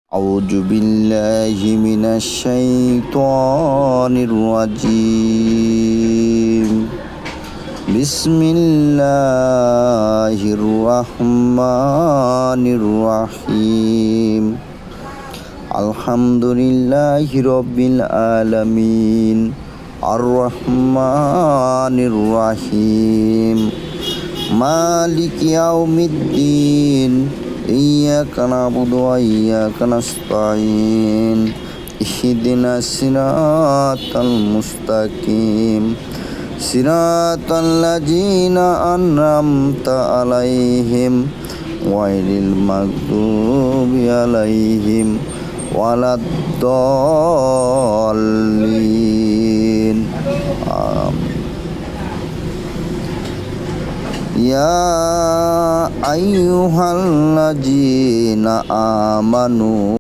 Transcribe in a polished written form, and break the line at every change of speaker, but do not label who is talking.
أعوذ بالله من الشيطان الرجيم بسم الله الرحمن الرحيم الحمد لله رب العالمين الرحمن الرحيم مالك يوم الدين إياك نعبد وإياك نستعين اهدنا الصراط المستقيم صراط الذين أنعمت عليهم غير المغضوب عليهم ولا الضالين آمين يا أيها الذين آمنوا